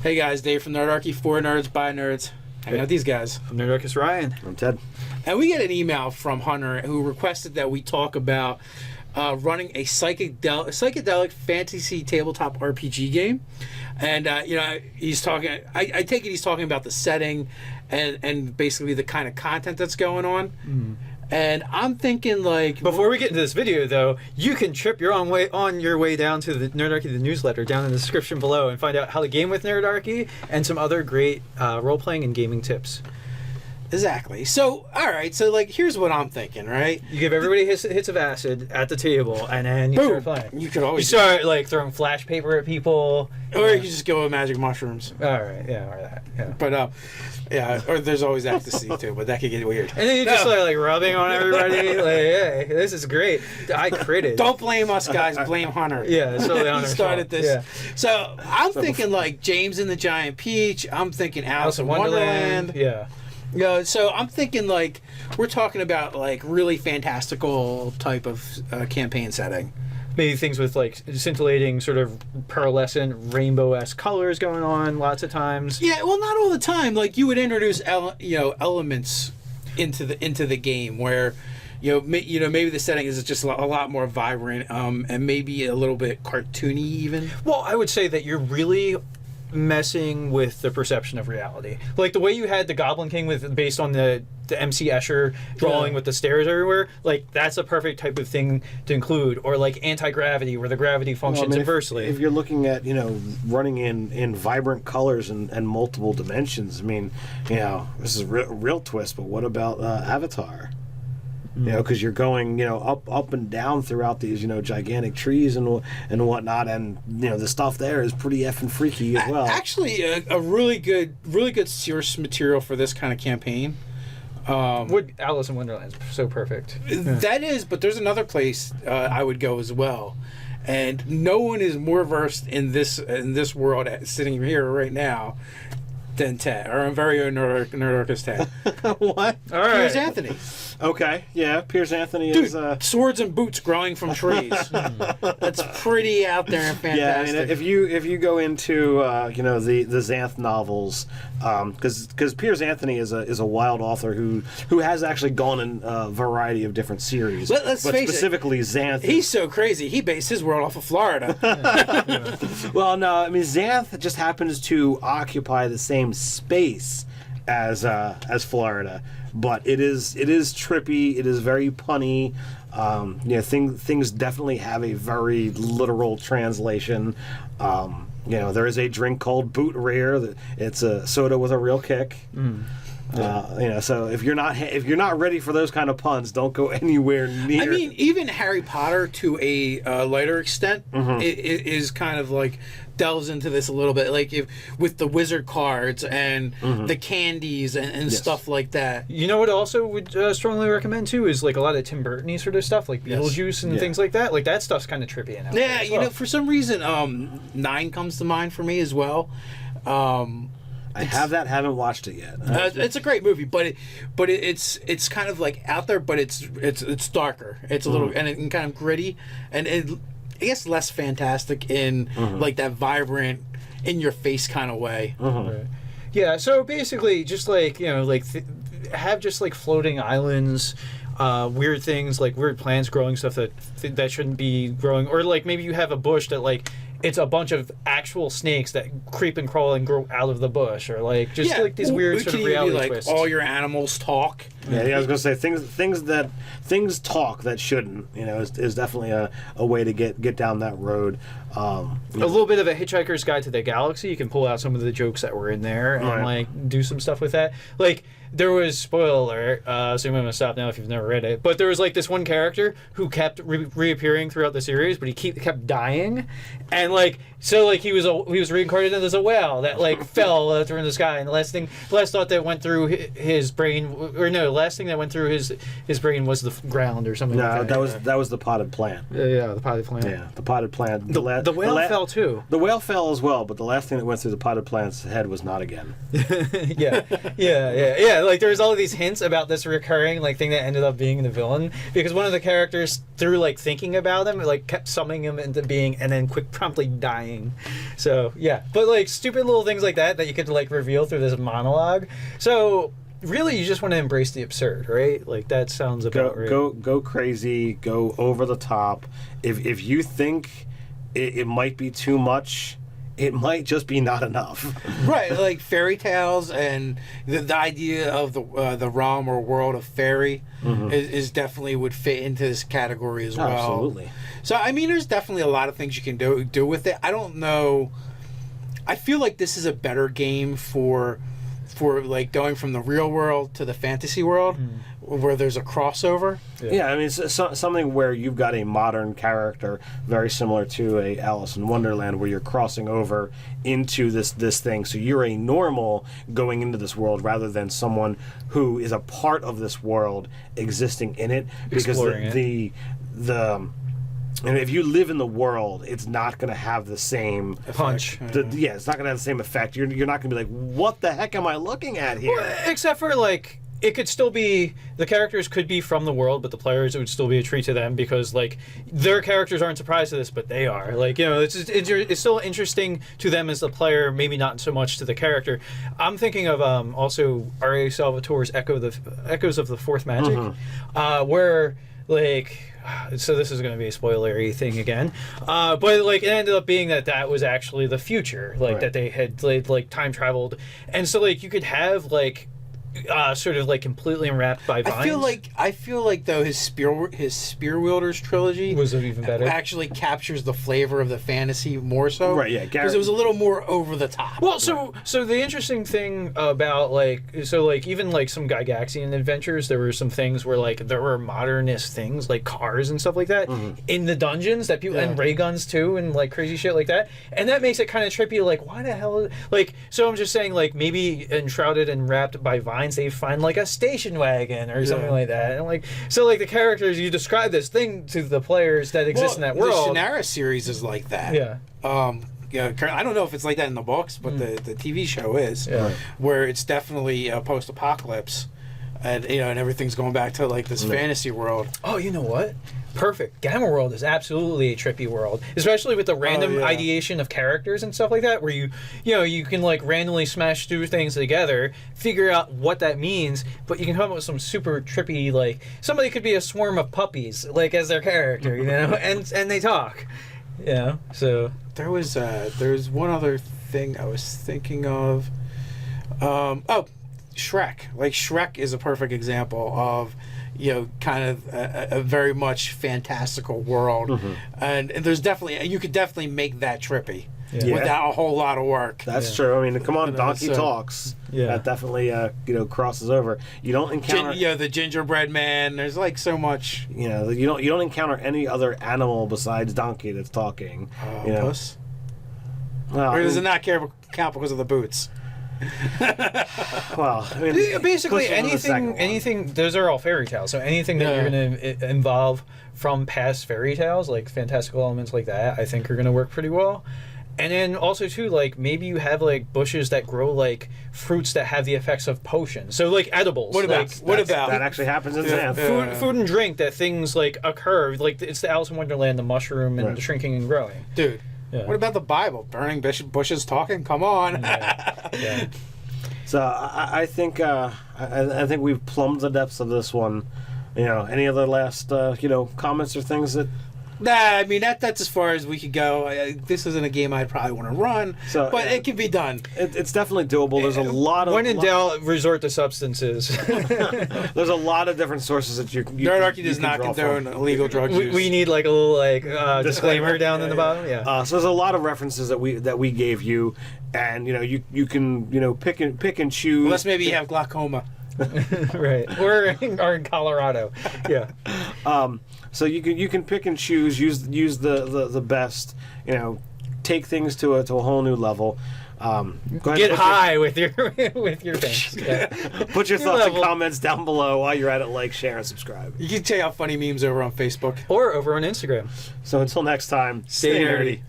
Hey guys, Dave from Nerdarchy, for nerds, by nerds. Hanging out with these guys. I'm Nerdarchist Ryan. I'm Ted. And we get an email from Hunter who requested that we talk about running a psychedelic fantasy tabletop RPG game. And, he's talking, I take it he's talking about the setting and basically the kind of content that's going on. Mm. And I'm thinking, like... Before we get into this video, though, you can trip your own way on your way down to the Nerdarchy, the newsletter, down in the description below, and find out how to game with Nerdarchy and some other great role-playing and gaming tips. Exactly. So, all right. So, like, here's what I'm thinking, right? You give everybody hits of acid at the table, and then you start playing. You could always... You start, like, throwing flash paper at people. Or you could just go with magic mushrooms. All right. Yeah, or that. Yeah. But, or there's always ecstasy, too, but that could get weird. And then you just start, like, rubbing on everybody. Like, hey, this is great. I critted. Don't blame us, guys. Blame Hunter. Yeah, it's totally Hunter's He started fault. this. Yeah. So, I'm thinking, like, James and the Giant Peach. I'm thinking Alice in Wonderland. Yeah. Yeah, so I'm thinking, like, we're talking about, like, really fantastical type of campaign setting. Maybe things with, like, scintillating, sort of pearlescent, rainbow-esque colors going on lots of times. Yeah, well, not all the time. Like, you would introduce, elements into the game where, maybe the setting is just a lot more vibrant and maybe a little bit cartoony even. Well, I would say that you're really messing with the perception of reality. Like the way you had the Goblin King based on the MC Escher drawing with the stairs everywhere, like that's a perfect type of thing to include. Or like anti-gravity, where the gravity functions inversely. If you're looking at, running in vibrant colors and multiple dimensions, I mean, this is a real twist, but what about Avatar? Because you're going, up and down throughout these, gigantic trees and whatnot, and the stuff there is pretty effing freaky as well. Actually, a really good source material for this kind of campaign. Alice in Wonderland is so perfect. That is, but there's another place I would go as well, and no one is more versed in this world sitting here right now than Ted, our very own Nerdarchist Ted. What? All right. Here's Anthony. Okay, yeah, Piers Anthony Dude, is... swords and boots growing from trees. That's pretty out there and fantastic. Yeah, I mean, if you go into the Xanth novels, because Piers Anthony is a wild author who has actually gone in a variety of different series. Let's face specifically Xanth. He's so crazy. He based his world off of Florida. Well, no, I mean Xanth just happens to occupy the same space as Florida. But it is trippy. It is very punny. Things definitely have a very literal translation. There is a drink called Boot Rear. It's a soda with a real kick. So if you're not ready for those kind of puns, don't go anywhere near. I mean, even Harry Potter to a lighter extent is kind of like delves into this a little bit, like with the wizard cards and the candies and stuff like that. You know what also would strongly recommend too is like a lot of Tim Burton-y sort of stuff, like Beetlejuice and things like that. Like that stuff's kind of trippy and out there as well. For some reason, 9 comes to mind for me as well. I haven't watched it yet. It's a great movie, but it's kind of like out there, but it's darker. It's a little and kind of gritty, and I guess less fantastic in like that vibrant, in your face kind of way. Right. Yeah. So basically, just like have just like floating islands. Weird things like weird plants growing stuff that shouldn't be growing, or like maybe you have a bush that like it's a bunch of actual snakes that creep and crawl and grow out of the bush, or like just like these weird sort of reality twists. All your animals talk. Yeah, I was gonna say things talk that shouldn't. Is definitely a way to get down that road. A little bit of a Hitchhiker's Guide to the Galaxy. You can pull out some of the jokes that were in there and like do some stuff with that. Like there was, spoiler alert, so I'm going to stop now if you've never read it, but there was like this one character who kept reappearing throughout the series, but he kept dying, and like so like he was reincarnated as a whale that like fell through in the sky, and the last thought that went through his brain, or no, last thing that went through his brain was the ground or something. No, like that was the potted plant. Yeah, the potted plant. Yeah, the potted plant. The whale fell too. The whale fell as well, but the last thing that went through the potted plant's head was not again. yeah. Like there was all of these hints about this recurring like thing that ended up being the villain because one of the characters, through like thinking about him, like kept summoning him into being and then promptly dying. So yeah, but like stupid little things like that you could like reveal through this monologue. So really, you just want to embrace the absurd, right? Like that sounds about right. Go crazy, go over the top. If you think it might be too much, it might just be not enough. Right, like fairy tales and the idea of the realm or world of fairy is definitely would fit into this category as well. Absolutely. So I mean, there's definitely a lot of things you can do with it. I don't know. I feel like this is a better game for like going from the real world to the fantasy world, where there's a crossover. Yeah, I mean, it's something where you've got a modern character, very similar to a Alice in Wonderland, where you're crossing over into this thing. So you're a normal going into this world rather than someone who is a part of this world existing in it. Because and if you live in the world, it's not going to have the same punch. It's not going to have the same effect. You're not going to be like, what the heck am I looking at here? Well, except for like, it could still be, the characters could be from the world, but the players, it would still be a treat to them because like their characters aren't surprised to this, but they are. Like, you know, it's still interesting to them as the player, maybe not so much to the character. I'm thinking of also R.A. Salvatore's Echoes of the Fourth Magic, where like, so this is going to be a spoilery thing again, but like it ended up being that was actually the future, like that they had like time traveled, and so like you could have like sort of like completely enwrapped by vines. I feel like though his Spear Wielders trilogy was even better. Actually captures the flavor of the fantasy more so. Right, yeah. Because it was a little more over the top. Well, so the interesting thing about like even like some Gygaxian adventures, there were some things where like there were modernist things like cars and stuff like that in the dungeons that people and ray guns too and like crazy shit like that, and that makes it kind of trippy. Like why the hell? Like so I'm just saying like maybe enshrouded and wrapped by vines they find like a station wagon or something like that, and like so like the characters you describe this thing to the players that exist in that world. The Shannara series is like that. Yeah. I don't know if it's like that in the books, but the TV show is, where it's definitely post-apocalypse, and and everything's going back to like this fantasy world. Oh, you know what? Perfect. Gamma World is absolutely a trippy world, especially with the random ideation of characters and stuff like that, where you can like randomly smash two things together, figure out what that means, but you can come up with some super trippy, like somebody could be a swarm of puppies like as their character, and they talk. So there was one other thing I was thinking of. Shrek. Like Shrek is a perfect example of kind of a very much fantastical world, and there's definitely you could definitely make that trippy without a whole lot of work. That's true. I mean, come on, Donkey Talks. That definitely crosses over. You don't encounter the gingerbread man. There's like so much. You don't encounter any other animal besides Donkey that's talking. Puss? Or does it not count because of the boots? Well, I mean, basically anything. Those are all fairy tales. So anything that you're going to involve from past fairy tales, like fantastical elements like that, I think are going to work pretty well. And then also too, like maybe you have like bushes that grow like fruits that have the effects of potions. So like edibles. What about that actually happens in Xanth? Food and drink that things like occur. Like it's the Alice in Wonderland, the mushroom and the shrinking and growing. Dude. Yeah. What about the Bible? Burning bushes talking? Come on. So I think we've plumbed the depths of this one. Any other last comments or things that? Nah, I mean that's as far as we could go. This isn't a game I'd probably want to run, but it can be done. It's definitely doable. There's a lot of when in doubt, resort to substances. There's a lot of different sources that you Nerd does not condone illegal drug use. We need like a little disclaimer down in the bottom. So there's a lot of references that we gave you, and you can pick and choose. Unless maybe you have glaucoma. Right. Or in Colorado. Yeah. So you can pick and choose, use the best, take things to a whole new level. Go ahead Get and high with your things. Yeah. put your thoughts and level. comments down below. While you're at it, like, share, and subscribe. You can check out funny memes over on Facebook. Or over on Instagram. So until next time, Stay nerdy.